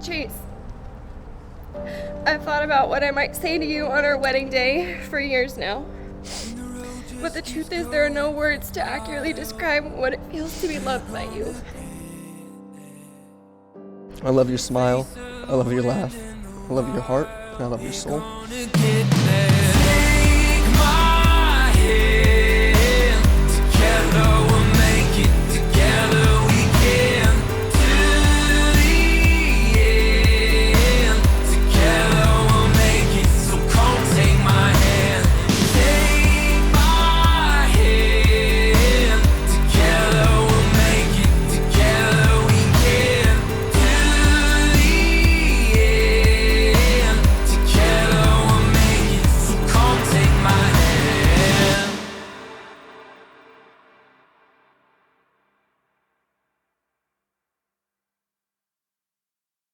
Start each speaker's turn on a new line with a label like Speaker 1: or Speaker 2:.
Speaker 1: Chase, I've thought about what I might say to you on our wedding day for years now. But the truth is, there are no words to accurately describe what it feels to be loved by you.
Speaker 2: I love your smile, I love your laugh, I love your heart, and I love your soul.